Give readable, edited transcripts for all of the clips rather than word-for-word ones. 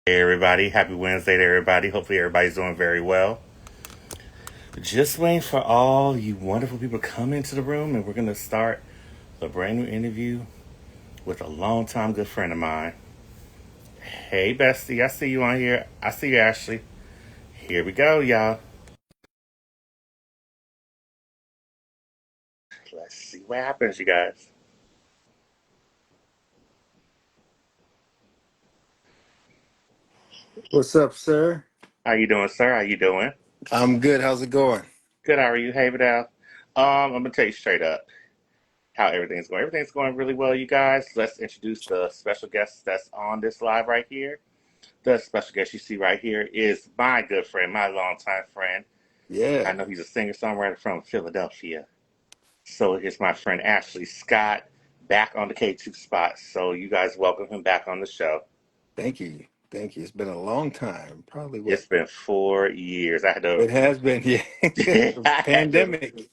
Hey everybody, happy Wednesday to everybody. Hopefully everybody's doing very well. Just waiting for all you wonderful people to come into the room and we're gonna start a brand new interview with a longtime good friend of mine. Hey Bestie, I see you on here. I see you Ashley. Here we go, y'all. Let's see what happens, you guys. What's up, sir? How you doing, sir? How you doing? I'm good. How's it going? Good, how are you? Hey Vidal. I'm gonna tell you straight up how everything's going. Everything's going really well, you guys. Let's introduce the special guest that's on this live right here. The special guest you see right here is my good friend, my longtime friend. I Yeah, know he's a singer songwriter from Philadelphia. So it's my friend Ashley Scott back on the K2 spot. So you guys welcome him back on the show. thank you. Thank you. It's been a long time. Probably what? It's been 4 years. I had to It has been, yeah. I had to Pandemic.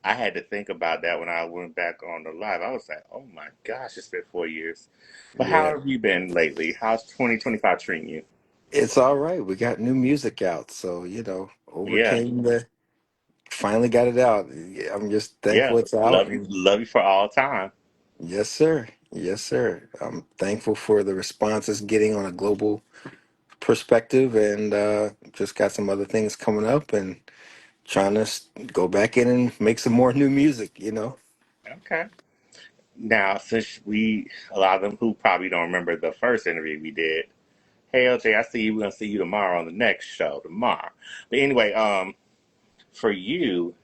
I had to think about that when I went back on the live. I was like, oh my gosh, it's been 4 years. But how Yeah, have you been lately? How's 2025 treating you? it's all right. We got new music out, so Yeah, overcame finally got it out. Yeah, I'm just yeah. thankful it's out, and Love you for all time. yes, sir. Yes, sir. I'm thankful for the response it's getting on a global perspective, and just got some other things coming up, and trying to go back in and make some more new music. Okay. Now, since a lot of them who probably don't remember the first interview we did, hey LJ, I see you. We're gonna see you tomorrow on the next show tomorrow. But anyway, for you,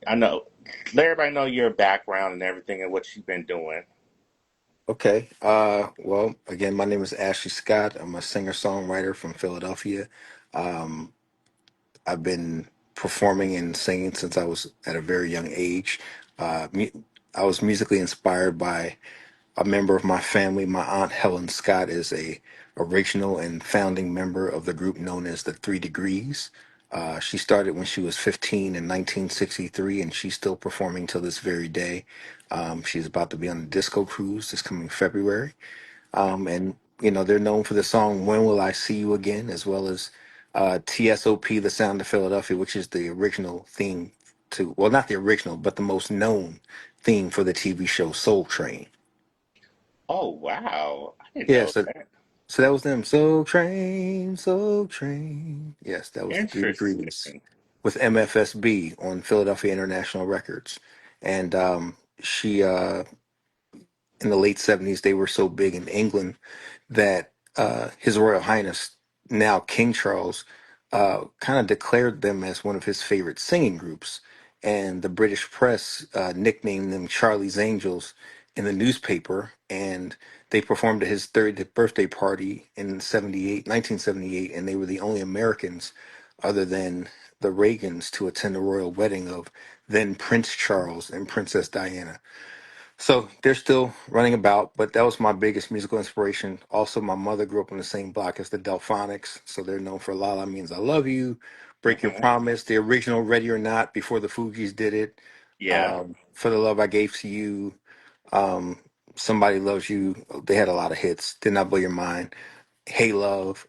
I know let everybody know your background and everything and what you've been doing. Okay. Well, again, my name is Ashley Scott. I'm a singer-songwriter from Philadelphia. Um, I've been performing and singing since I was at a very young age. I was musically inspired by a member of my family. My aunt Helen Scott is a original and founding member of the group known as the Three Degrees. She started when she was 15 in 1963, and she's still performing till this very day. She's about to be on a disco cruise this coming February. And they're known for the song "When Will I See You Again," as well as TSOP, "The Sound of Philadelphia," which is the original theme to, well, not the original, but the most known theme for the TV show Soul Train. Oh wow, I didn't Yeah, know so that. so that was them. Soul Train, Soul Train. Yes, that was the Three Degrees Interesting. with MFSB on Philadelphia International Records. And she in the late 70s, they were so big in England that His Royal Highness, now King Charles, kind of declared them as one of his favorite singing groups. And the British press nicknamed them Charlie's Angels in the newspaper. And they performed at his 30th birthday party in 1978, and they were the only Americans other than the Reagans to attend the royal wedding of then Prince Charles and Princess Diana. So they're still running about, but that was my biggest musical inspiration. Also, my mother grew up on the same block as the Delphonics, so they're known for "La La Means I Love You," "Break Your Hmm. Promise," the original "Ready or Not" before the Fugees did it, Yeah. "For the Love I Gave to You," um, "Somebody Loves You." They had a lot of hits. "Did Not Blow Your Mind," "Hey Love,"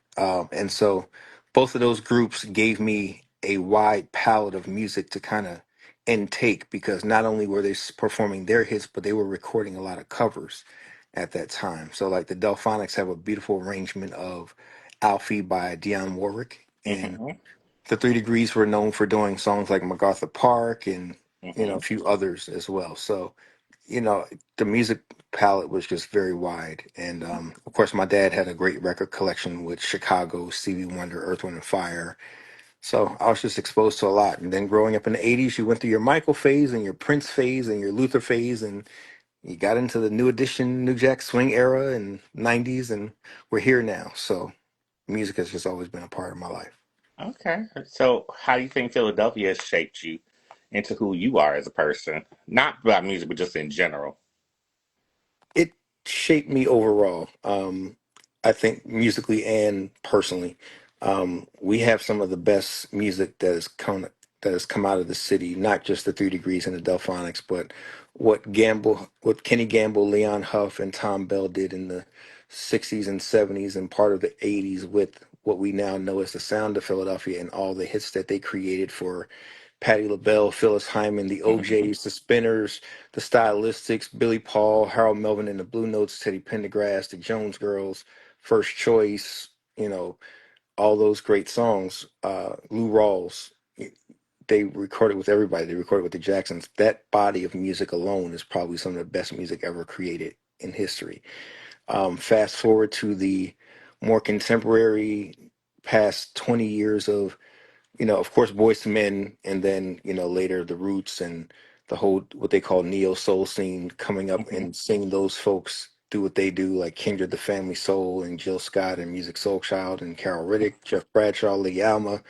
and so both of those groups gave me a wide palette of music to kind of intake, because not only were they performing their hits, but they were recording a lot of covers at that time. So like the Delphonics have a beautiful arrangement of Alfie by Dionne Warwick, and Hmm. the Three Degrees were known for doing songs like MacArthur Park and a Hmm. few others as well. So you know, the music palette was just very wide. And of course, my dad had a great record collection with Chicago, Stevie Wonder, Earth, Wind, and Fire. So I was just exposed to a lot. And then growing up in the 80s, you went through your Michael phase and your Prince phase and your Luther phase. And you got into the New Edition, New Jack Swing era and 90s. And we're here now. So music has just always been a part of my life. Okay. So, how do you think Philadelphia has shaped you into who you are as a person? Not about music, but just in general. It shaped me overall. I think musically and personally. We have some of the best music that has come out of the city, not just the Three Degrees and the Delphonics, but what Kenny Gamble, Leon Huff, and Tom Bell did in the '60s and '70s and part of the '80s with what we now know as the sound of Philadelphia and all the hits that they created for Patti LaBelle, Phyllis Hyman, the Hmm. OJs, the Spinners, the Stylistics, Billy Paul, Harold Melvin and the Blue Notes, Teddy Pendergrass, the Jones Girls, First Choice, you know, all those great songs. Lou Rawls, they recorded with everybody. They recorded with the Jacksons. That body of music alone is probably some of the best music ever created in history. Fast forward to the more contemporary past 20 years of, of course, Boyz II Men, and then, later the Roots and the whole what they call neo soul scene coming up Hmm. and seeing those folks do what they do, like Kindred the Family Soul and Jill Scott and Music Soul Child and Carol Riddick, Jeff Bradshaw, Lee Alma,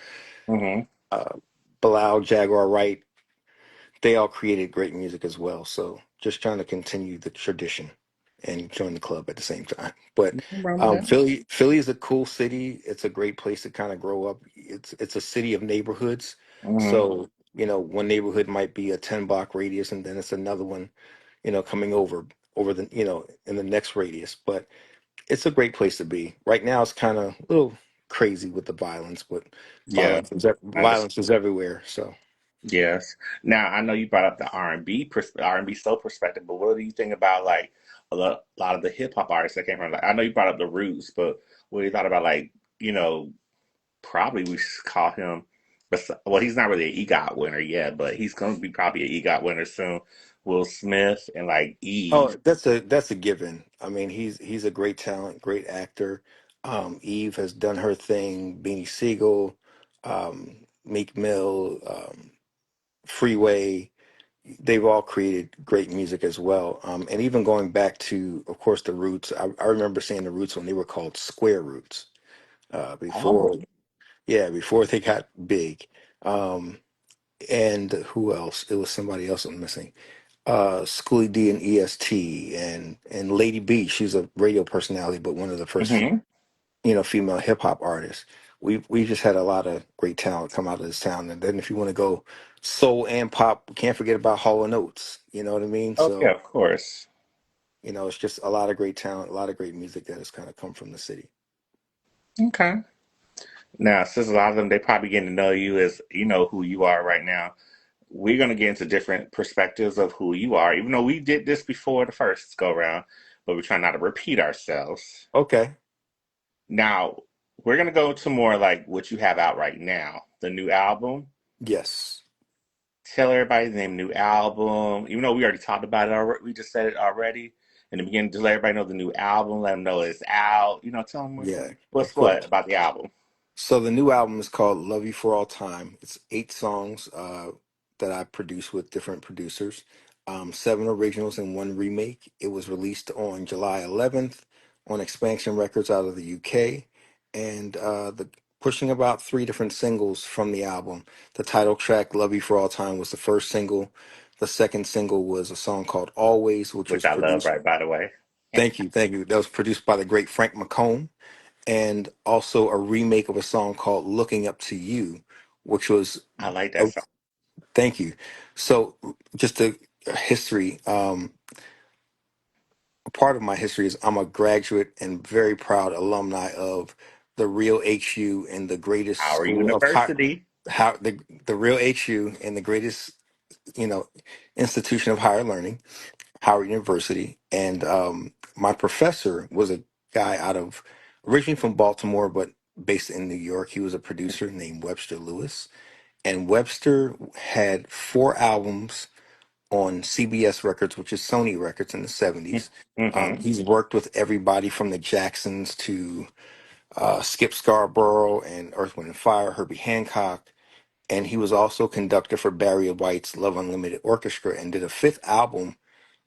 Hmm. uh, Bilal Jaguar Wright. They all created great music as well. So just trying to continue the tradition and join the club at the same time. But Nothing wrong with that. Philly is a cool city. It's a great place to kind of grow up. It's a city of neighborhoods. Hmm. So one neighborhood might be a 10 block radius, and then it's another one, coming over the in the next radius. But it's a great place to be. Right now, it's kind of a little crazy with the violence, but Yeah, I violence understand. is everywhere. So. Yes. Now I know you brought up the R&B soul perspective, but what do you think about like lot of the hip hop artists that came from? Like, I know you brought up the Roots, but what do you thought about like you know probably we should call him, well he's not really an EGOT winner yet, but he's going to be probably an EGOT winner soon. Will Smith and like Oh, Eve. that's a given. I mean, he's a great talent, great actor. Eve has done her thing. Beanie Siegel, Meek Mill, Freeway. They've all created great music as well. And even going back to, of course, the Roots. I remember seeing the Roots when they were called Square Roots. Before, Oh. yeah, before they got big. Um, and who else? It was somebody else I'm missing. Schoolie D and EST and Lady B. She's a radio personality, but one of the first Hmm. female hip hop artists. We just had a lot of great talent come out of this town. And then if you want to go soul and pop, we can't forget about Hall and Oates. You know what I mean? Oh yeah, So of course. it's just a lot of great talent, a lot of great music that has kind of come from the city. Okay. Now, since a lot of them they probably getting to know you as you know who you are right now, we're going to get into different perspectives of who you are, even though we did this before the first go round, but we're trying not to repeat ourselves. Okay. Now, we're going to go to more like what you have out right now, the new album. Yes. Tell everybody the name of the new album, even though we already talked about it already, we just said it already. In the beginning, just let everybody know the new album, let them know it's out. Tell them Yeah. Of what's what course. about the album. So the new album is called Love You for All Time. It's 8 songs that I produced with different producers, 7 originals and 1 remake. It was released on July 11th on Expansion Records out of the UK, and the pushing about 3 different singles from the album. The title track "Love You for All Time" was the first single. The second single was a song called "Always," which Which was I love, produced. right, by the way. Thank you, thank you. That was produced by the great Frank McComb, and also a remake of a song called "Looking Up to You," which was I like that a, song. thank you. So, just a history. A part of my history is I'm a graduate and very proud alumni of the real HU and the greatest Our school of high, University. how the real HU and the greatest you know institution of higher learning, Howard University. And my professor was a guy out of originally from Baltimore, but based in New York. He was a producer named Webster Lewis. And Webster had 4 albums on CBS Records, which is Sony Records in the 70s. Mm-hmm. He's worked with everybody from the Jacksons to Skip Scarborough and Earth, Wind, and Fire, Herbie Hancock. And he was also conductor for Barry White's Love Unlimited Orchestra and did a fifth album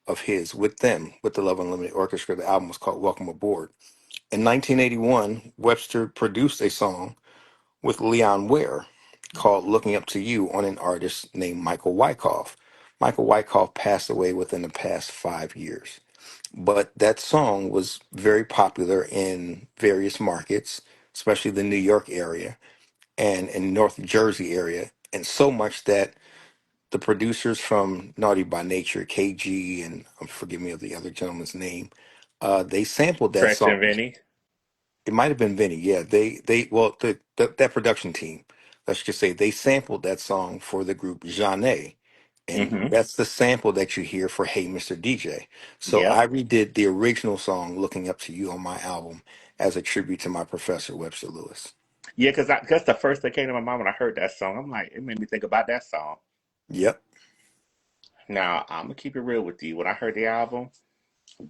of his with them, with the Love Unlimited Orchestra. The album was called Welcome Aboard. In 1981, Webster produced a song with Leon Ware called Looking Up to You on an artist named Michael Wyckoff. Michael Wyckoff passed away within the past 5 years. But that song was very popular in various markets, especially the New York area and in North Jersey area, and so much that the producers from Naughty by Nature, KG, and forgive me of the other gentleman's name, They sampled that Fresh song. and Vinny. It might have been Vinny. Yeah, well, that production team, let's just say they sampled that song for the group Jeanne, and Mm-hmm. that's the sample that you hear for Hey Mr. DJ. So Yep. I redid the original song Looking Up to You on my album as a tribute to my professor, Webster Lewis. Yeah, because that's the first thing came to my mind when I heard that song. I'm like, it made me think about that song. Yep. Now I'm gonna keep it real with you. When I heard the album,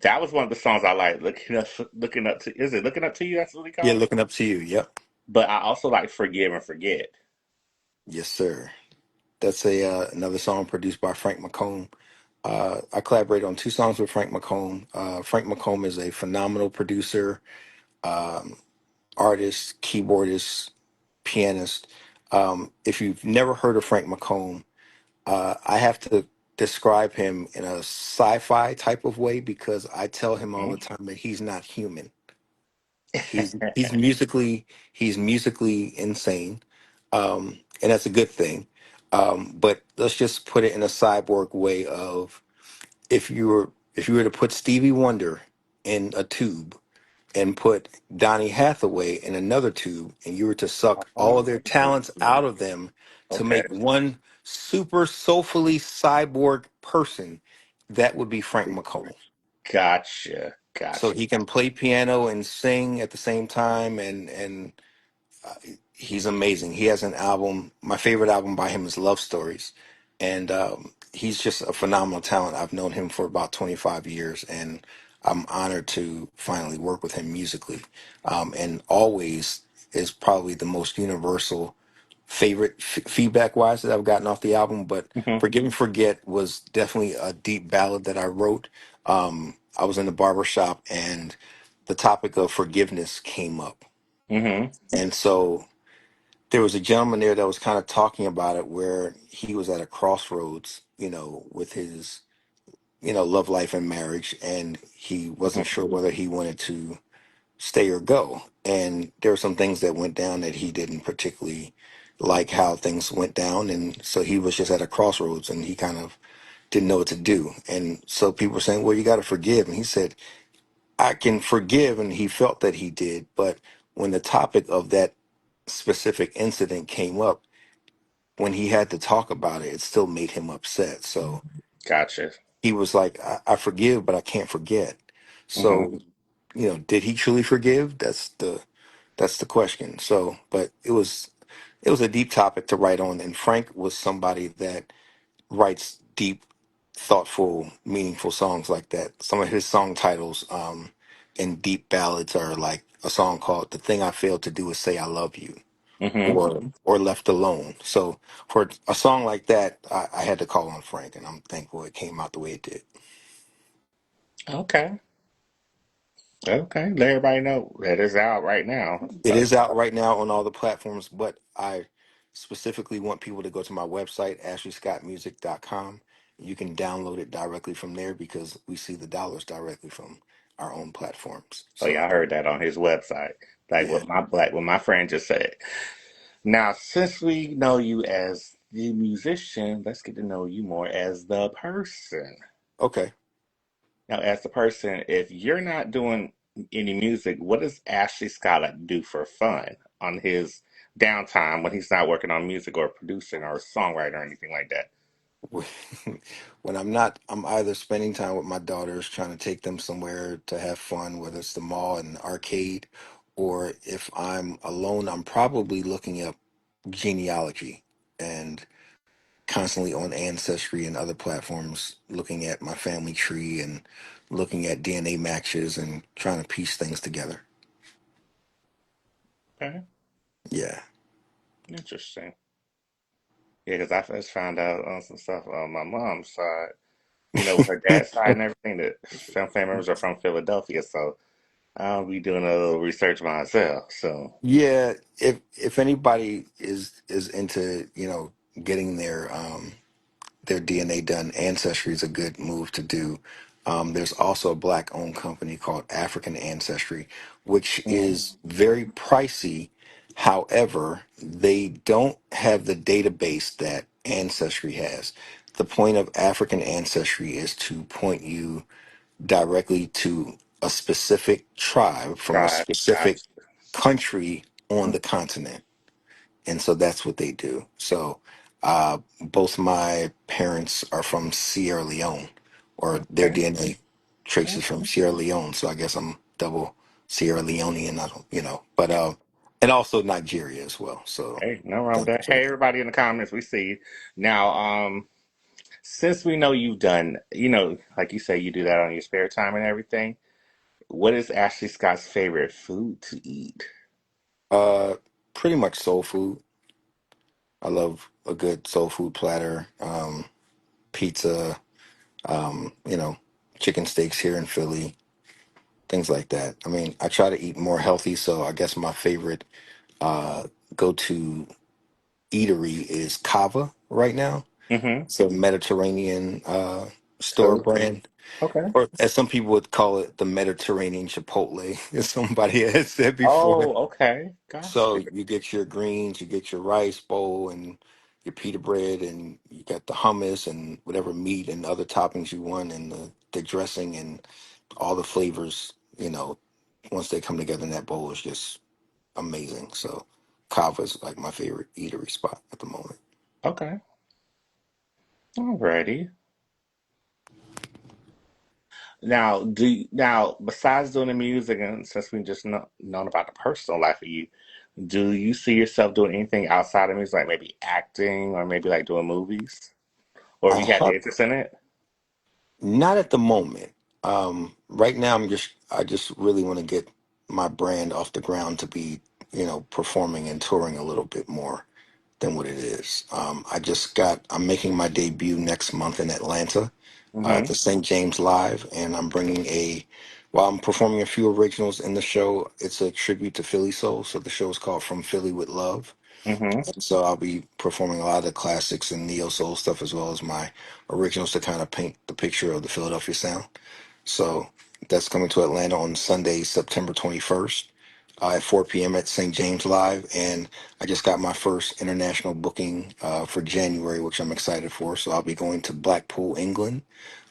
that was one of the songs I like. Looking up to. Is it looking up to you? That's what we Yeah, call it. Looking Up to You. Yep. But I also like Forgive and Forget. Yes, sir. That's a another song produced by Frank McComb. I collaborated on two songs with Frank McComb. Frank McComb is a phenomenal producer, um, artist, keyboardist, pianist. If you've never heard of Frank McComb, I have to describe him in a sci-fi type of way because I tell him all Hmm. the time that he's not human. He's musically insane, and that's a good thing. But let's just put it in a cyborg way of if you were to put Stevie Wonder in a tube and put Donny Hathaway in another tube, and you were to suck all of their talents out of them to Okay. make one super soulfully cyborg person, that would be Frank McComb. Gotcha. So Gotcha. he can play piano and sing at the same time, and uh, he's amazing. He has an album. My favorite album by him is Love Stories, and he's just a phenomenal talent. I've known him for about 25 years, and I'm honored to finally work with him musically. And Always is probably the most universal favorite feedback wise that I've gotten off the album. But Hmm. Forgive and Forget was definitely a deep ballad that I wrote. I was in the barber shop, and the topic of forgiveness came up, Hmm. and so there was a gentleman there that was kind of talking about it where he was at a crossroads, with his, love life and marriage, and he wasn't Hmm. sure whether he wanted to stay or go. And there were some things that went down that he didn't particularly like how things went down. And so he was just at a crossroads and he kind of didn't know what to do. And so people were saying, well, you got to forgive. And he said, I can forgive. And he felt that he did. But when the topic of that specific incident came up, when he had to talk about it, it still made him upset. So Gotcha. he was like, I forgive, but I can't forget. Hmm. So, did he truly forgive? That's the question. So, but it was a deep topic to write on, and Frank was somebody that writes deep, thoughtful, meaningful songs like that. Some of his song titles and deep ballads are like a song called "The Thing I Failed to Do Is Say I Love You," Hmm. or "Left Alone." So for a song like that, I had to call on Frank, and I'm thankful it came out the way it did. Okay. Okay. Let everybody know that it's out right now. It is out right now on all the platforms, but I specifically want people to go to my website, ashleyscottmusic.com. You can download it directly from there because we see the dollars directly from our own platforms. Oh yeah, So, I heard that on his website. yeah. Like what my friend just said. Now, since we know you as the musician, let's get to know you more as the person. Okay. Now, as the person, if you're not doing any music, what does Ashley Scott like do for fun on his downtime when he's not working on music or producing or songwriting or anything like that? When I'm not, I'm either spending time with my daughters, trying to take them somewhere to have fun, whether it's the mall and the arcade, or if I'm alone, I'm probably looking up genealogy and constantly on Ancestry and other platforms, looking at my family tree and looking at DNA matches and trying to piece things together. Okay, Yeah. interesting. Yeah, because I first found out on some stuff on my mom's side. With her dad's side and everything, that some family members are from Philadelphia, so I'll be doing a little research myself. So, Yeah, if anybody is into, getting their DNA done, Ancestry is a good move to do. There's also a black owned company called African Ancestry, which mm, is very pricey. However, they don't have the database that Ancestry has. The point of African Ancestry is to point you directly to a specific tribe from a Right. specific Gotcha. country on the continent, and so that's what they do. So both my parents are from Sierra Leone, or their Okay. DNA traces from Okay. Sierra Leone. So I guess I'm double Sierra Leonean. I don't, but and also Nigeria as well. So Hey, no wrong with thankful that. for Hey, that. everybody in the comments, we see you. Now, since we know you've done, like you say, you do that on your spare time and everything. What is Ashley Scott's favorite food to eat? Uh, Pretty much soul food. I love a good soul food platter, pizza, chicken steaks here in Philly, things like that. I mean, I try to eat more healthy, so I guess my favorite uh, go-to eatery is Kava right now. Mm-hmm. It's a Mediterranean store Food. brand, Okay. or as some people would call it, the Mediterranean Chipotle, as somebody has said before. Oh, okay. Gotcha. So you get your greens, you get your rice bowl, and your pita bread, and you got the hummus and whatever meat and other toppings you want, and the dressing and all the flavors. Once they come together in that bowl, is just amazing. So Kava is like my favorite eatery spot at the moment. Okay. Alrighty. Now besides doing the music, and since we just known about the personal life of you, do you see yourself doing anything outside of music, like maybe acting or maybe like doing movies? Or have I you had the have interest in it? not at the moment. Right now, I just really want to get my brand off the ground to be, performing and touring a little bit more than what it is. I'm making my debut next month in Atlanta at Mm-hmm. the St. James Live, and while I'm performing a few originals in the show, it's a tribute to Philly Soul. So the show is called From Philly with Love. Mm-hmm. So I'll be performing a lot of the classics and neo soul stuff as well as my originals to kind of paint the picture of the Philadelphia sound. So that's coming to Atlanta on Sunday, September 21st at 4 p.m. at St. James Live. And I just got my first international booking for January, which I'm excited for. So I'll be going to Blackpool, England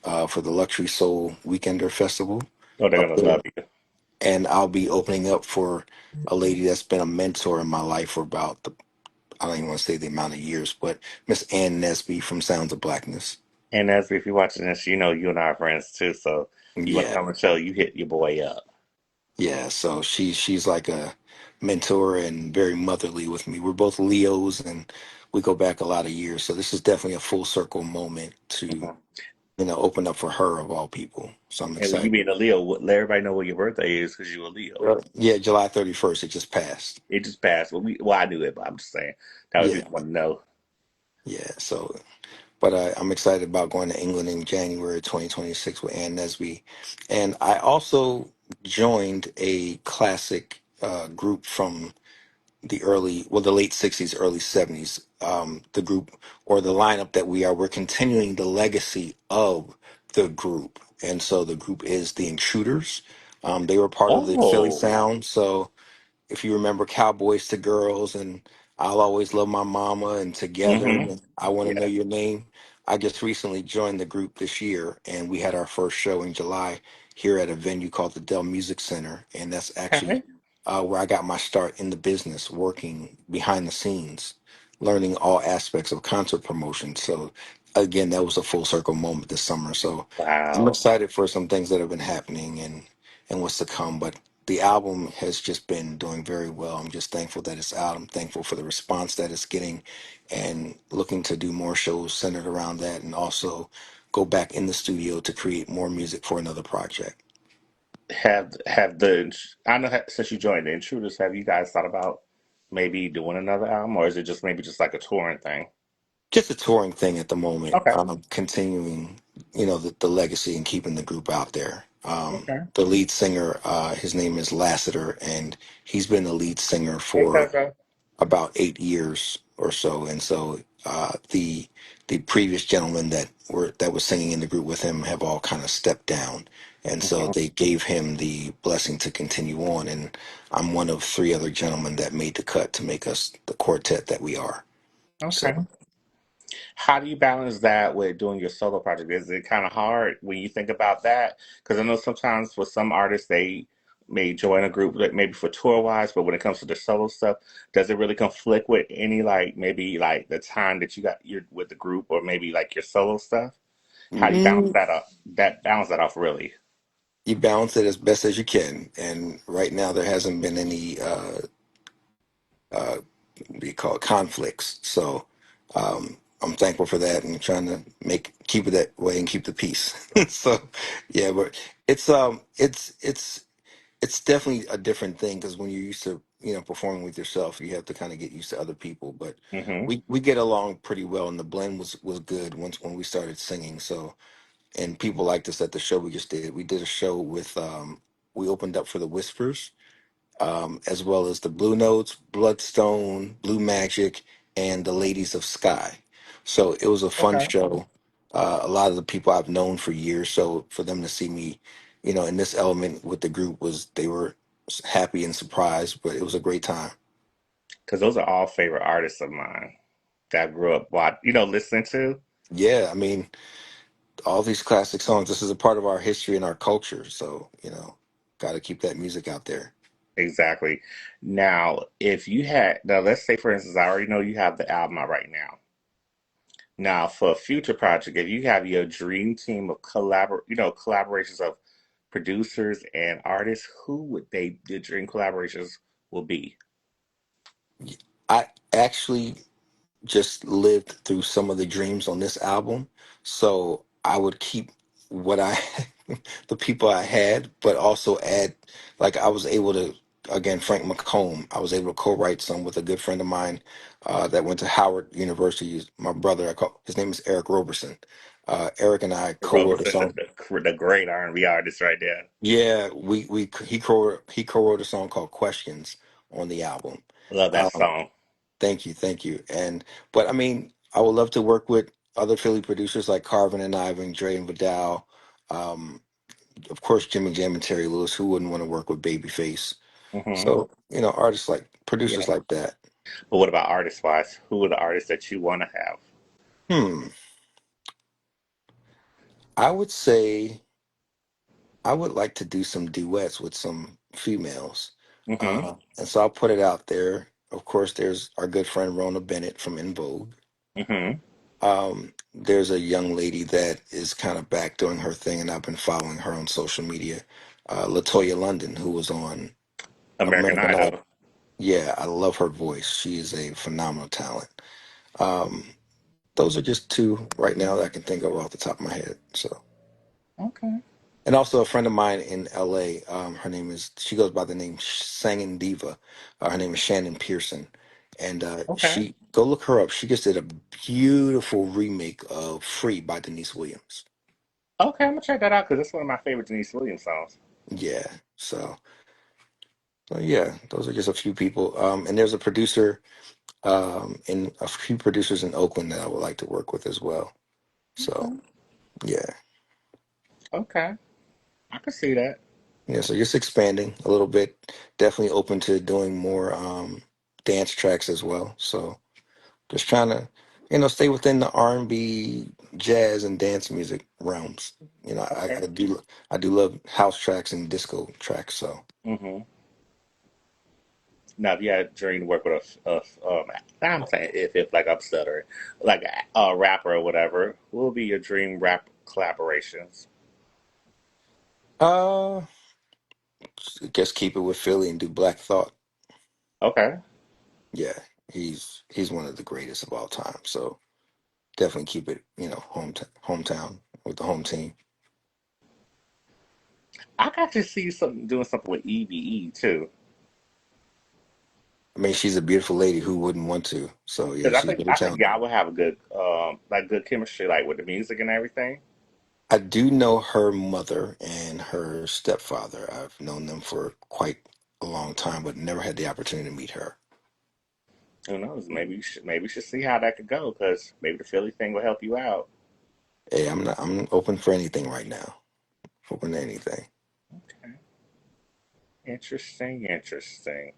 for the Luxury Soul Weekender Festival Oh, they're up gonna there. love you. And I'll be opening up for a lady that's been a mentor in my life for I don't even want to say the amount of years, but Miss Ann Nesby from Sounds of Blackness. And as if you're watching this, you and I are friends too. So you want to Yeah, come and show you hit your boy up. yeah. So she's like a mentor and very motherly with me. We're both Leos and we go back a lot of years. So this is definitely a full circle moment to, Mhm. open up for her of all people. So I'm And when you excited. being a Leo, let everybody know what your birthday is because you're a Leo. Yeah, July 31st. It just passed. It just passed. Well, I knew it, but I'm just saying that way Yeah, people want to know. yeah. So, but I'm excited about going to England in January 2026 with Ann Nesby. And I also joined a classic group from the late 60s, early 70s. The group or the lineup that we're continuing the legacy of the group. And so the group is the Intruders. They were part of the Philly Oh. Sound. So if you remember Cowboys to Girls and I'll Always Love My Mama and Together Mm-hmm. and I Want to Know Yeah. Your Name. I just recently joined the group this year and we had our first show in July here at a venue called the Dell Music Center. And that's actually Okay. where I got my start in the business, working behind the scenes, learning all aspects of concert promotion. So again, that was a full circle moment this summer. So I'm Wow. excited for some things that have been happening and what's to come. But the album has just been doing very well. I'm just thankful that it's out. I'm thankful for the response that it's getting and looking to do more shows centered around that and also go back in the studio to create more music for another project. Have the I know since you joined the Intruders, have you guys thought about maybe doing another album, or is it just maybe just like a touring thing? Just a touring thing at the moment, Okay. continuing, the legacy and keeping the group out there. Okay. The lead singer, his name is Lassiter, and he's been the lead singer Hey, for Coco. about 8 years or so, and so the previous gentlemen that was singing in the group with him have all kind of stepped down, and so Hmm. they gave him the blessing to continue on. And I'm one of three other gentlemen that made the cut to make us the quartet that we are. Okay. So How do you balance that with doing your solo project? Is it kind of hard when you think about that? Because I know sometimes for some artists, they may join a group like maybe for tour wise, but when it comes to the solo stuff, does it really conflict with any like maybe like the time that you got you're with the group or maybe like your solo stuff? How do you balance Mm, that up? That balance that off really? you balance it as best as you can, and right now there hasn't been any what do you call it, conflicts. So I'm thankful for that and trying to make keep it that way and keep the peace. So yeah, but it's definitely a different thing because when you're used to performing with yourself, you have to kind of get used to other people. But Hmm. we get along pretty well, and the blend was good once when we started singing. So and people liked us at the show we just did. We did a show with we opened up for the Whispers, as well as the Blue Notes, Bloodstone, Blue Magic, and the Ladies of Sky. So it was a fun Okay. show. A lot of the people I've known for years, so for them to see me, in this element with the group was they were happy and surprised, but it was a great time. Because those are all favorite artists of mine that I grew up listening to. Yeah, I mean, all these classic songs. This is a part of our history and our culture, so got to keep that music out there. Exactly. Now, if you had now, let's say for instance, I already know you have the album out right now. Now, for a future project, if you have your dream team of collaborations of producers and artists, who would the dream collaborations will be? I actually just lived through some of the dreams on this album. So I would keep what I the people I had, but also add like I was able to again Frank McComb. I was able to co-write some with a good friend of mine that went to Howard University. My brother, his name is Eric Roberson. Eric and I co-wrote a Roberson, song. the great R&B artist right there. Yeah, we he co-wrote a song called Questions on the album. Love that Um, song. Thank you. And but I mean, I would love to work with other Philly producers like Carvin and Ivan, Dre and Vidal. Um, of course, Jimmy Jam and Terry Lewis. Who wouldn't want to work with Babyface? Hmm. So artists like producers Yeah. like that. But what about artist wise? Who are the artists that you want to have? Hmm. I would say I would like to do some duets with some females, Hmm. and so I'll put it out there. Of course, there's our good friend Rona Bennett from In Vogue. Hmm. There's a young lady that is kind of back doing her thing, and I've been following her on social media. Latoya London, who was on American American Idol. Idol. Yeah, I love her voice. She is a phenomenal talent. Um, those are just two right now that I can think of off the top of my head. So, Okay. and also a friend of mine in LA. She goes by the name Singing Diva. Her name is Shannon Pearson, and Okay. she go look her up. She just did a beautiful remake of "Free" by Denise Williams. Okay, I'm gonna check that out because that's one of my favorite Denise Williams songs. Yeah. So yeah, those are just a few people. And there's a producer, and a few producers in Oakland that I would like to work with as well. So Okay. yeah, Okay. I can see that. yeah. So just expanding a little bit. Definitely open to doing more dance tracks as well. So just trying to, stay within the R&B, jazz, and dance music realms. Okay. I do love house tracks and disco tracks. So. Hmm. Now, if you had a dream to work with I'm saying if like I'm stuttering, like a rapper or whatever, what would be your dream rap collaborations? Uh, just keep it with Philly and do Black Thought. Okay. Yeah, he's one of the greatest of all time. So definitely keep it, hometown with the home team. I got to see something doing something with EVE too, I mean, she's a beautiful lady. Who wouldn't want to? So yeah, because she's very I think talented. y'all would have a good like good chemistry like with the music and everything. I do know her mother and her stepfather. I've known them for quite a long time, but never had the opportunity to meet her. Who knows? Maybe you should see how that could go because maybe the Philly thing will help you out. Hey, I'm open for anything right now. Open to anything. Okay. Interesting, interesting.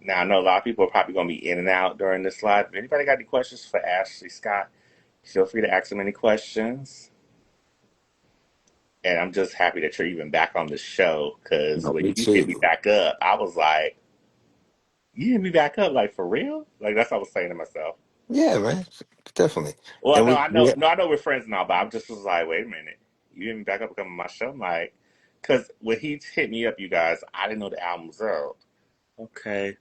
Now I know a lot of people are probably going to be in and out during this live. If anybody got any questions for Ashley Scott, Feel free to ask him any questions. And I'm just happy that you're even back on the show because No, when me you hit me too. back up, I was like, you hit me back up, like for real? Like that's what I was saying to myself. Yeah, man, definitely. Well, And no, we, I know, we no, I know we're friends now, but I just was like, wait a minute, you hit me back up to come on my show, I'm like, because when he hit me up, you guys, I didn't know the album was out. Okay,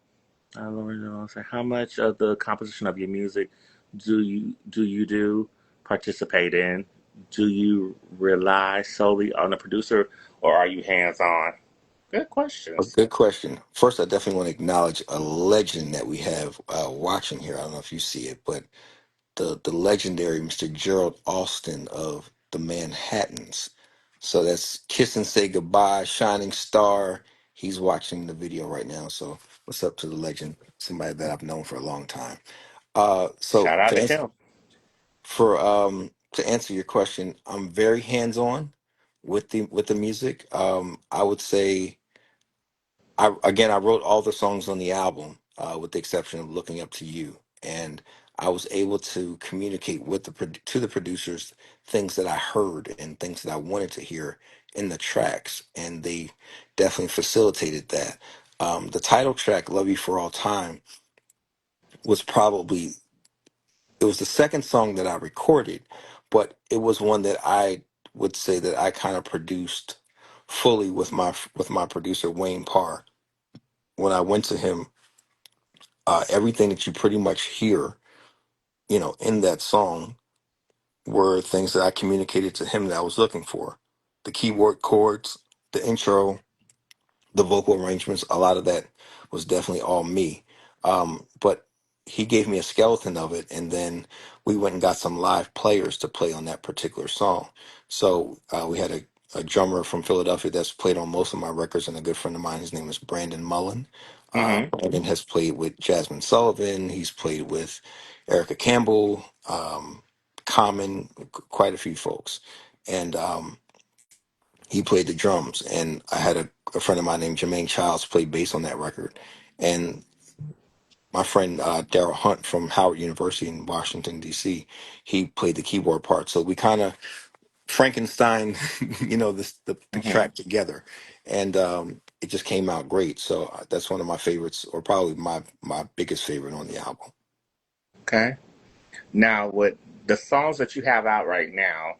I'll say, how much of the composition of your music do you participate in? Do you rely solely on the producer, or are you hands on? Good a questions. good question. First, I definitely want to acknowledge a legend that we have watching here. I don't know if you see it, but the legendary Mr. Gerald Alston of the Manhattans. So that's Kiss and Say Goodbye, Shining Star. He's watching the video right now. So what's up to the legend? Somebody that I've known for a long time. So Shout out to him. to answer your question, I'm very hands on with the music. I would say I wrote all the songs on the album, with the exception of "Looking Up to You," and I was able to communicate with to the producers things that I heard and things that I wanted to hear in the tracks, and they definitely facilitated that. The title track, "Love You for All Time," was probably it was the second song that I recorded, but it was one that I would say that I kind of produced fully with my producer Wayne Parr. When I went to him, everything that you pretty much hear, in that song were things that I communicated to him that I was looking for. The keyboard chords, the intro, the vocal arrangements, a lot of that was definitely all me. But he gave me a skeleton of it, and then we went and got some live players to play on that particular song. So we had a drummer from Philadelphia that's played on most of my records, and a good friend of mine. His name is Brandon Mullen. Hmm. Brandon has played with Jasmine Sullivan. He's played with Erica Campbell, Common, quite a few folks, and he played the drums, and I had a friend of mine named Jermaine Childs play bass on that record, and my friend Daryl Hunt from Howard University in Washington D.C. he played the keyboard part. So we kind of Frankenstein, the Hmm. track together, and it just came out great. So that's one of my favorites, or probably my biggest favorite on the album. Okay. Now, with the songs that you have out right now,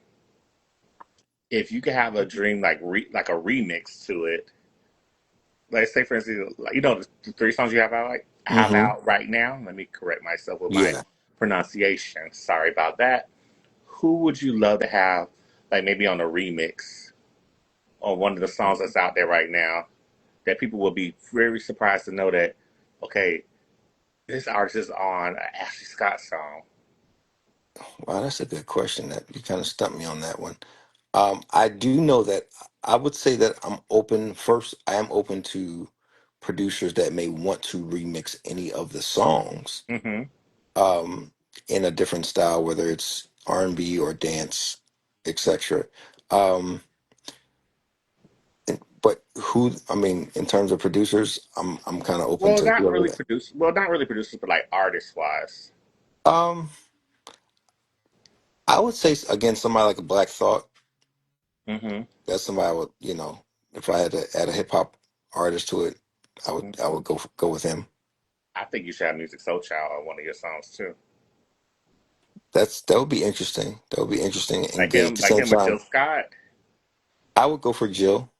if you could have a dream like a remix to it, like say for instance, like, the three songs you have Hmm. out right now. Let me correct myself with my Yeah. pronunciation. Sorry about that. Who would you love to have, like maybe on a remix on one of the songs that's out there right now that people will be very surprised to know that, okay, this artist is on an Ashley Scott song. Wow, that's a good question. That you kind of stumped me on that one. I do know that I would say that I'm open. First, I am open to producers that may want to remix any of the songs, Hmm. um, in a different style, whether it's R&B or dance, etc. Um, but I mean, in terms of producers, I'm kind of open Well, to not whoever really that. produced. Well, not really producers, but like artist wise. Um, I would say again somebody like a Black Thought. Hmm. That's somebody I would, if I had to add a hip hop artist to it, I would go with him. I think you should have Music Soul Child on one of your songs too. That would be interesting. That would be interesting. And at the Like same him with Jill time, Scott. I would go for Jill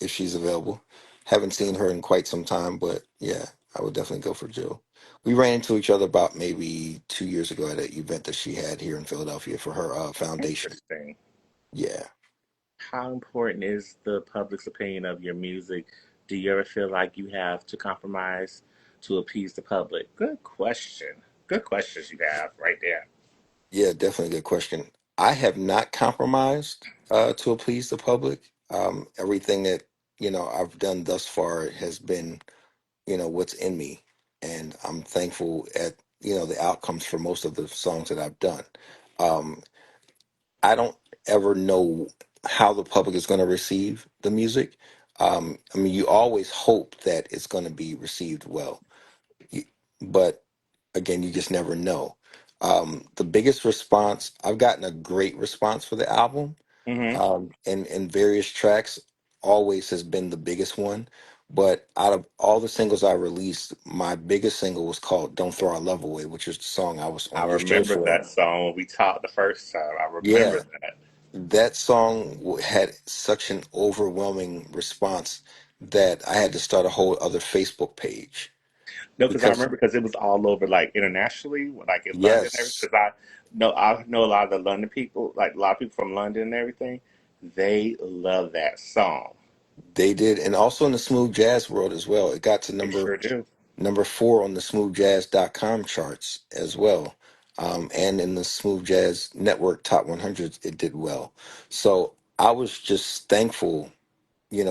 if she's available. Haven't seen her in quite some time, but yeah, I would definitely go for Jill. We ran into each other about maybe 2 years ago at an event that she had here in Philadelphia for her foundation. Interesting. Yeah, How important is the public's opinion of your music? Do you ever feel like you have to compromise to appease the public? Good question. Good questions you have right there. yeah, definitely good question. I have not compromised to please the public. Everything that I've done thus far has been what's in me, and I'm thankful at the outcomes for most of the songs that I've done. um I don't ever know how the public is going to receive the music. I mean, you always hope that it's going to be received well. You- but again, you just never know. The biggest response, I've gotten a great response for the album, Hmm. and various tracks always has been the biggest one. But out of all the singles I released, my biggest single was called "Don't Throw Our Love Away," which is the song I was I on your show remember for. that song when we talked the first time. I remember Yeah, that. that song had such an overwhelming response that I had to start a whole other Facebook page No, because I because remember because it was all over like internationally, like in London and everything. yes, Because I know a lot of the London people, like a lot of people from London and everything. They love that song. they did, and also in the smooth jazz world as well. It got to They sure do. number four on the smoothjazz.com charts as well. And in the Smooth Jazz Network Top 100, it did well. So I was just thankful,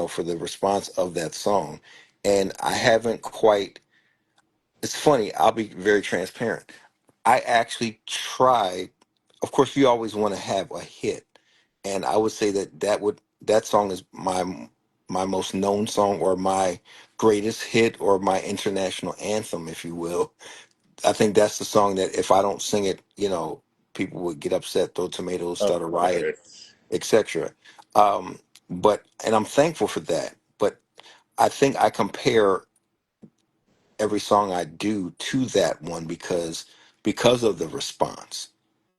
for the response of that song. And I haven't quite, it's funny, I'll be very transparent. I actually tried, of course, you always want to have a hit. And I would say that song is my most known song or my greatest hit or my international anthem, if you will. I think that's the song that if I don't sing it, people would get upset, throw tomatoes, Of start a riot, course. etc. But and I'm thankful for that. But I think I compare every song I do to that one because of the response.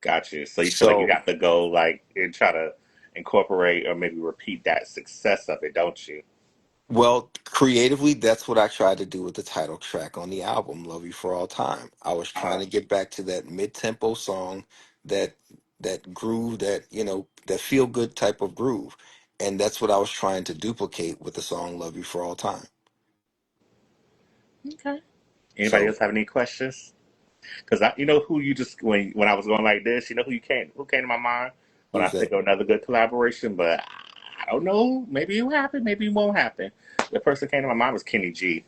Got you. So you feel like you So, have to go like and try to incorporate or maybe repeat that success of it, don't you? well, creatively, that's what I tried to do with the title track on the album, "Love You for All Time." I was trying Uh, to get back to that mid-tempo song, that that groove, that feel good type of groove, and that's what I was trying to duplicate with the song "Love You for All Time." okay. Anybody So, else have any questions? Because you know who you just when I was going like this, you know who came to my mind when I who's think that? of another good collaboration, but I don't know. Maybe it will happen. Maybe it won't happen. The person that came to my mind was Kenny G.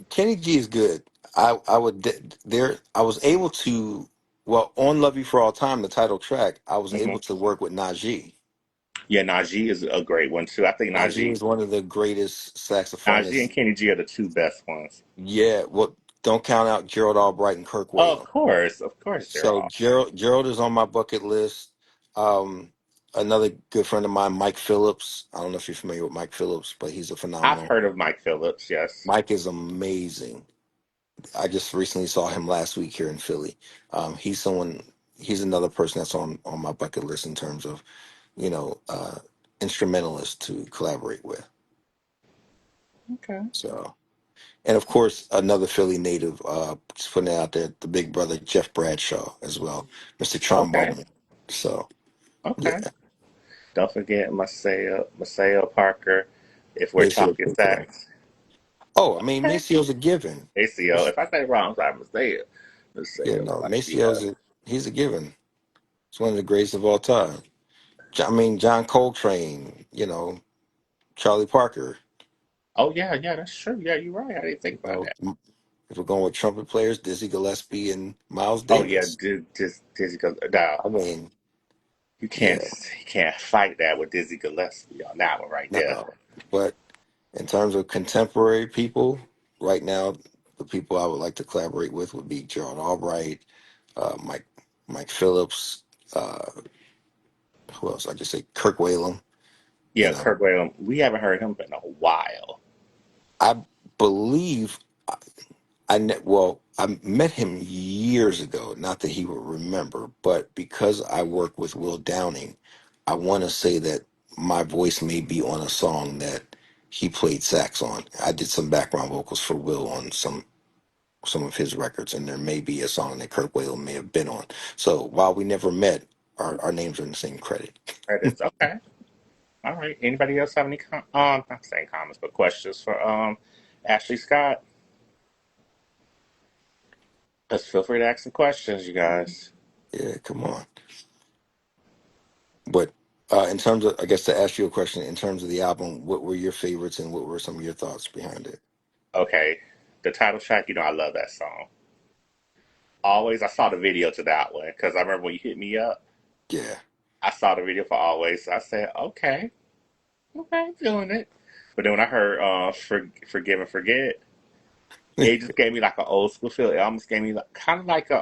Kenny G is good. I would there. I was able to, well, on "Love You for All Time," the title track, I was Hmm. able to work with Najee. Yeah, Najee is a great one too. I think Najee Najee, is one of the greatest Najee and saxophonists. Kenny G are the two best ones. Yeah, well, don't count out Gerald Albright and Kirk Oh, Whalum. of course, they're So all right. Gerald is on my bucket list. Um, Another good friend of mine, Mike Phillips. I don't know if you're familiar with Mike Phillips, but he's a I've phenomenal. heard of Mike Phillips. Yes. Mike is amazing. I just recently saw him last week here in Philly. He's someone. He's another person that's on my bucket list in terms of you know uh, instrumentalists to collaborate with. Okay. So. And of course, another Philly native, just putting it out there, the big brother Jeff Bradshaw as well, Mr. Okay. Trombone. So yeah, Okay. Don't forget Maseo Parker. If we're Maceo talking take care. sax. Oh, I mean, Okay. Maceo's a given. ACO. If I say it wrong, I'm sorry, Maseo. Yeah, Maseo. no, Maseo. he's a given. He's one of the greatest of all time. I mean, John Coltrane, Charlie Parker. Oh yeah, yeah, that's true. Yeah, you're right. I didn't think about that. If we're going with trumpet players, Dizzy Gillespie and Miles Oh yeah, Davis. just Dizzy Gillespie. No, I mean, you can't yeah, you can't fight that with Dizzy Gillespie on that one right there. no. But in terms of contemporary people, right now, the people I would like to collaborate with would be Gerald Albright, Mike Phillips. Uh, who else? I just say Kirk Whalum. You Yeah, know, Kurt Whalum. We haven't heard him in a while. I believe I met him years ago. Not that he would remember, but because I work with Will Downing, I want to say that my voice may be on a song that he played sax on. I did some background vocals for Will on some of his records, and there may be a song that Kurt Whalum may have been on. So while we never met, our names are in the same credit. Credits. Okay. All right. Anybody else have any not saying comments, but questions for Ashley Scott? Let's feel free to ask some questions, you guys. Yeah, come on. But in terms of, I guess to ask you a question, in terms of the album, what were your favorites and what were some of your thoughts behind it? Okay. The title track, I love that song. Always, I saw the video to that one because I remember when you hit me up, Yeah, I saw the video for Always. So I said, okay, okay, I'm feeling it. But then when I heard Forgive and Forget, It just gave me like an old school feel. It almost gave me like, kind of like a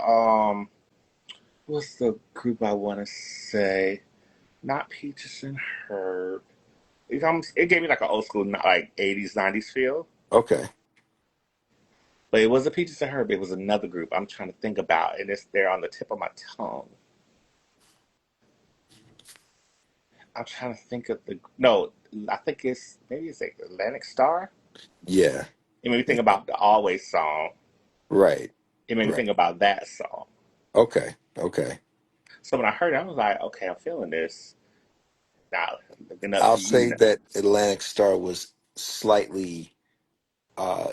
what's the group I want to say? Not Peaches and Herb. It gave me like an old school like 80s 90s feel. Okay. But it wasn't Peaches and Herb. It was another group I'm trying to think about, and it's there on the tip of my tongue. I'm trying to think of the no. I think it's maybe it's like Atlantic Star. Yeah. It made me think about the Always song. Right. It made me Right. think about that song. Okay. Okay. So when I heard it, I was like, okay, I'm feeling this. Now, looking up I'll to you say now. that Atlantic Star was slightly uh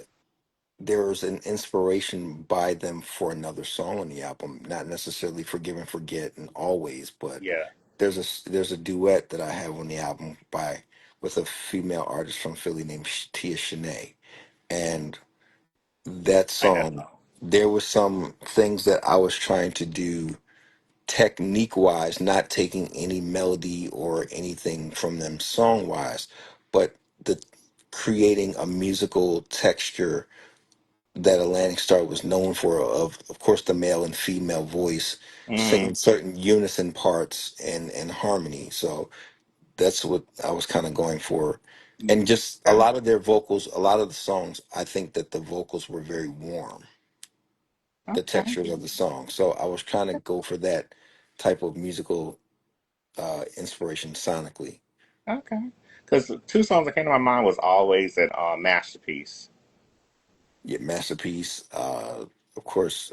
there was an inspiration by them for another song on the album, not necessarily Forgive and Forget and Always, but Yeah, there's a duet that I have on the album by with a female artist from Philly named Tia Shanae. And that I know. song, there were some things that I was trying to do technique wise, not taking any melody or anything from them song wise, but the creating a musical texture that Atlantic Star was known for, of course the male and female voice Hmm. singing certain unison parts and harmony. So that's what I was kind of going for. And just a Okay. lot of their vocals, a lot of the songs, I think that the vocals were very warm, the Okay. textures of the song. So I was trying to go for that type of musical inspiration sonically. Okay. Because two songs that came to my mind was Always and Masterpiece. Yeah, Masterpiece, of course,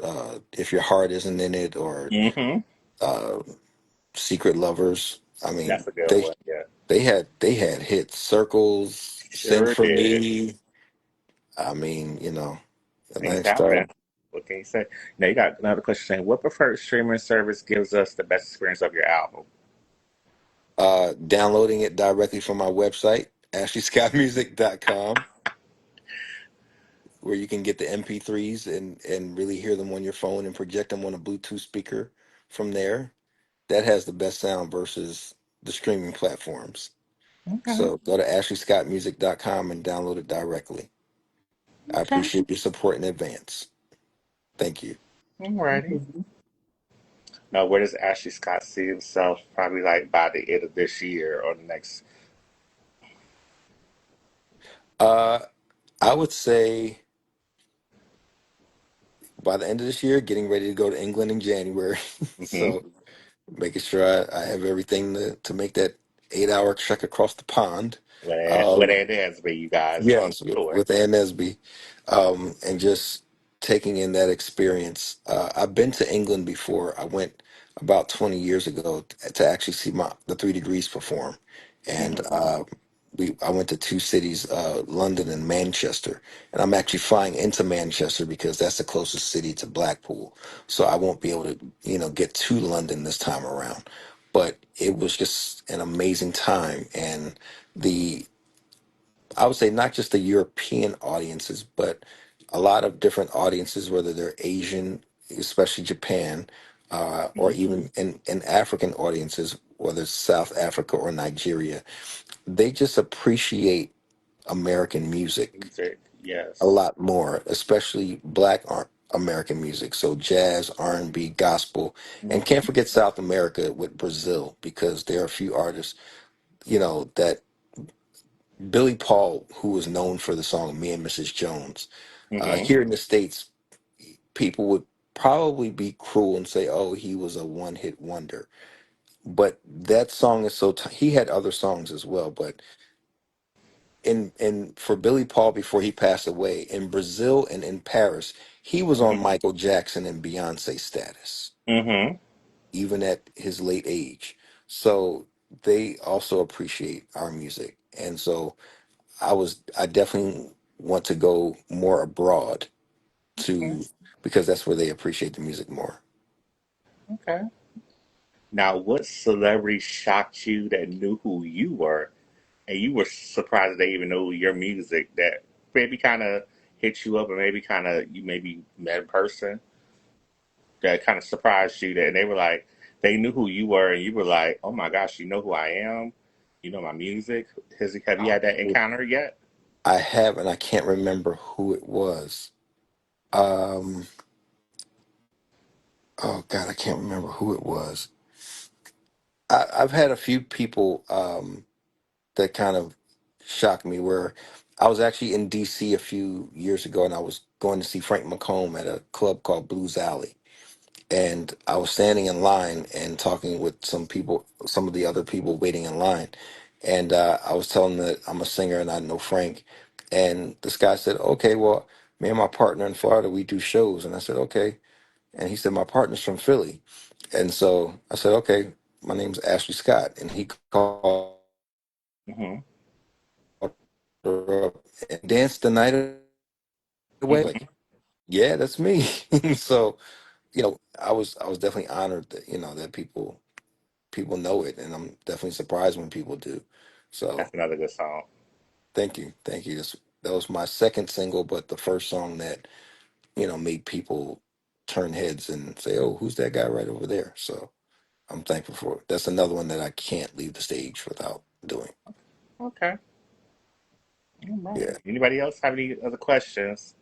If Your Heart Isn't in It, or Hmm. uh, Secret Lovers. I That's mean, a good one. Yeah. they had hits, Circles, Sing Sure for did. Me. I mean, Things Atlantic Star. happen. What can you say? Now you got another question saying, what preferred streaming service gives us the best experience of your album? Downloading it directly from my website, ashleyscottmusic.com, where you can get the MP3s and really hear them on your phone and project them on a Bluetooth speaker from there. That has the best sound versus the streaming platforms. Okay. So go to ashleyscottmusic.com and download it directly. I Okay. appreciate your support in advance. Thank you. Alrighty. Now, where does Ashley Scott see himself probably like by the end of this year or the next? Uh, I would say by the end of this year, getting ready to go to England in January. Hmm. So making sure I have everything to make that 8 hour trek across the pond. What Um, it is be you guys on yes, tour. with Ann Nesby, and just taking in that experience. I've been to England before. I went about 20 years ago to actually see the Three Degrees perform, and Hmm. I went to two cities, London and Manchester, and I'm actually flying into Manchester because that's the closest city to Blackpool. So I won't be able to, get to London this time around. But it was just an amazing time, and the I would say not just the European audiences, but a lot of different audiences, whether they're Asian, especially Japan, or even in African audiences, whether it's South Africa or Nigeria, they just appreciate American music Music, a yes. lot more, especially American music. So jazz, R&B, gospel, and can't Hmm. forget South America with Brazil, because there are a few artists, that Billy Paul, who was known for the song "Me and Mrs. Jones," Hmm. here in the States, people would probably be cruel and say, "Oh, he was a one-hit wonder." But that song is so. He had other songs as well, but in for Billy Paul, before he passed away, in Brazil and in Paris, he was on Hmm. Michael Jackson and Beyonce status, Hmm. even at his late age. So they also appreciate our music, and so I definitely want to go more abroad Okay. to because that's where they appreciate the music more. Okay. Now, what celebrity shocked you that knew who you were, and you were surprised they even know your music? That maybe kind of hit you up, or maybe kind of you maybe met in person that kind of surprised you that, and they were like, they knew who you were, and you were like, oh my gosh, you know who I am, you know my music. Have you had that encounter yet? I have, and I can't remember who it was. Um, oh God, I can't remember who it was. I've had a few people that kind of shocked me. Where I was actually in D.C. a few years ago, and I was going to see Frank McComb at a club called Blues Alley, and I was standing in line and talking with some people, some of the other people waiting in line, and I was telling them that I'm a singer and I know Frank, and this guy said, "Okay, well, me and my partner in Florida, we do shows," and I said, "Okay," and he said, "My partner's from Philly," and so I said, "Okay, my name's Ashley Scott," and he called Hmm. her up and danced the night away. Hmm. Like, yeah, that's me. So I was definitely honored that that people know it, and I'm definitely surprised when people do. So That's another good song. thank you. That was my second single, but the first song that made people turn heads and say, "Oh, who's that guy right over there?" So I'm thankful for it. That's another one that I can't leave the stage without doing. Okay. All Yeah. right. Anybody else have any other questions?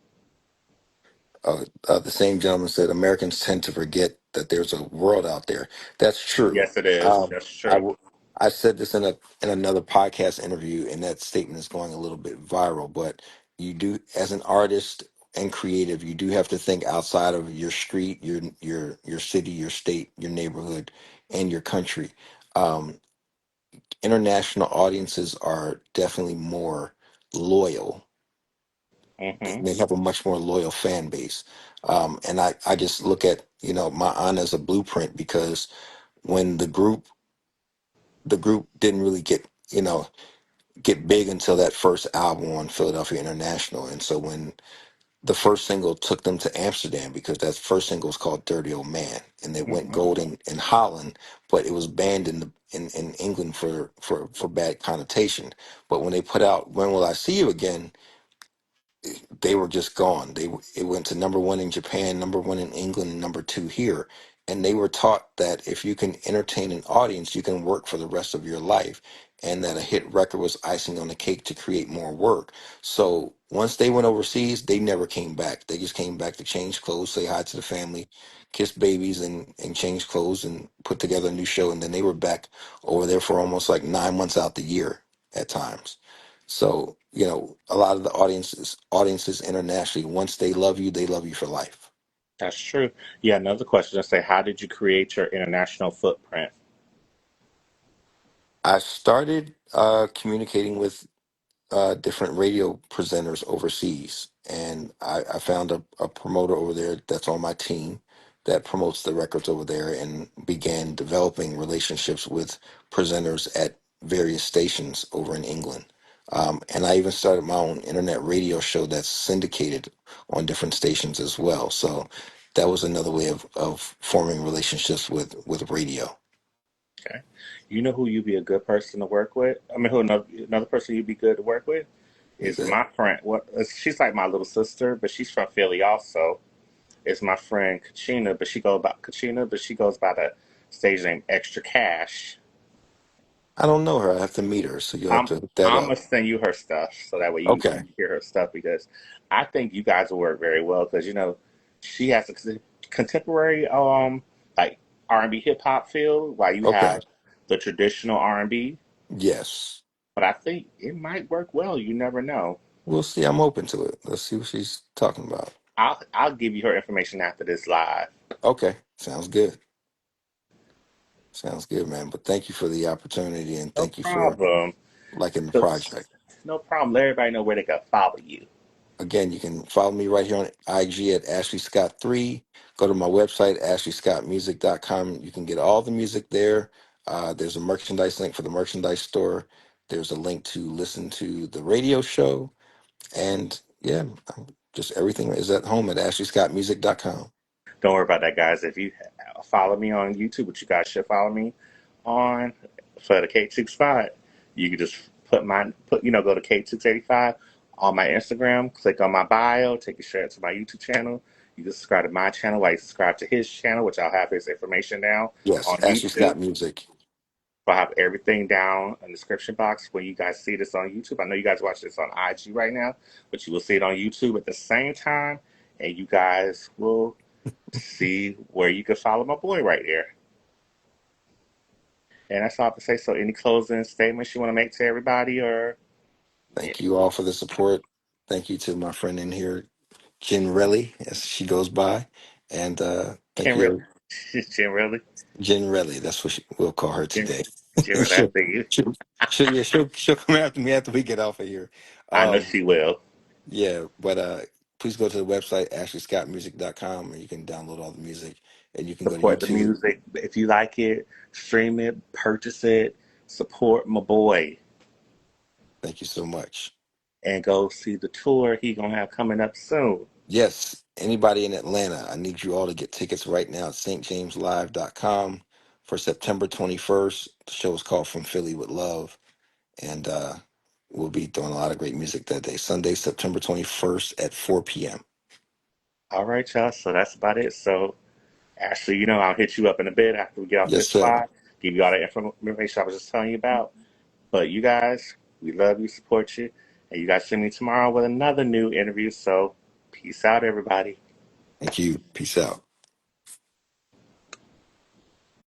The same gentleman said Americans tend to forget that there's a world out there. That's true. Yes, it is. Um, That's I true. w- I said this in another podcast interview, and that statement is going a little bit viral. But you do, as an artist and creative, you do have to think outside of your street, your city, your state, your neighborhood, and your country. Um, International audiences are definitely more loyal. Hmm. They have a much more loyal fan base. And I just look at, my aunt as a blueprint because when the group didn't really get big until that first album on Philadelphia International. And so when the first single took them to Amsterdam, because that first single was called Dirty Old Man, and they went Hmm. gold in Holland, but it was banned in England for bad connotation. But when they put out When Will I See You Again, they were just gone. It went to number one in Japan, number one in England, and number two here. And they were taught that if you can entertain an audience, you can work for the rest of your life. And that a hit record was icing on the cake to create more work. So once they went overseas, they never came back. They just came back to change clothes, say hi to the family, kiss babies, and change clothes and put together a new show. And then they were back over there for almost like 9 months out the year at times. So, a lot of the audiences internationally, once they love you for life. That's true. Yeah, another question. I say, how did you create your international footprint? I started communicating with different radio presenters overseas, and I found a promoter over there that's on my team that promotes the records over there, and began developing relationships with presenters at various stations over in England. And I even started my own internet radio show that's syndicated on different stations as well. So that was another way of forming relationships with radio. Okay. You know who you'd be a good person to work with? I mean, who another person you'd be good to work with Who's is that? my friend. What she's like my little sister, but she's from Philly also. It's my friend Kachina, but she goes by the stage name Extra Cash. I don't know her. I have to meet her, so you'll have I'm to hook that I'm up. gonna send you her stuff so that way Okay. you hear her stuff because I think you guys will work very well because she has a contemporary like R&B hip hop feel while you Okay. have the traditional R&B. Yes. But I think it might work well. You never know. We'll see. I'm open to it. Let's see what she's talking about. I'll give you her information after this live. Okay. Sounds good. Sounds good, man. But thank you for the opportunity, and No thank you for problem. liking the So, project. no problem. Let everybody know where they can follow you. Again, you can follow me right here on IG at Ashley Scott 3. Go to my website, ashleyscottmusic.com. You can get all the music there. There's a merchandise link for the merchandise store. There's a link to listen to the radio show. And yeah, just everything is at home at ashleyscottmusic.com. Don't worry about that, guys. If you follow me on YouTube, which you guys should follow me on for the KTookes spot, you can just go to KTookes85 on my Instagram, click on my bio, take you straight to my YouTube channel. You can subscribe to my channel while you subscribe to his channel, which I'll have his information down Yes, on Ashley YouTube. Scott Music. I'll have everything down in the description box when you guys see this on YouTube. I know you guys watch this on IG right now, but you will see it on YouTube at the same time. and you guys will see where you can follow my boy right there. And that's all I have to say. So, any closing statements you want to make to everybody, or Thank you all for the support. Thank you to my friend in here, Jen Relly, as she goes by. And thank can't really, you, Jim, really, Jen Relly. That's what we'll call her Jim, today. Jim, really, I she'll, see you. she'll come after me after we get off of here. I know Um, she will. yeah, but please go to the website, ashleyscottmusic.com, and you can download all the music. And you can go to Support the YouTube. music. If you like it, stream it, purchase it, support my boy, Thank you so much. and go see the tour he gonna have coming up soon. Yes, anybody in Atlanta, I need you all to get tickets right now at stjameslive.com for September 21st. The show is called From Philly with Love, and we'll be doing a lot of great music that day. Sunday, September 21st at 4 p.m. All right, y'all. So that's about it. So, Ashley, I'll hit you up in a bit after we get off Yes, this sir. spot, give you all the information I was just telling you about. But you guys, we love you, support you, and you guys see me tomorrow with another new interview. So, peace out, everybody. Thank you. Peace out.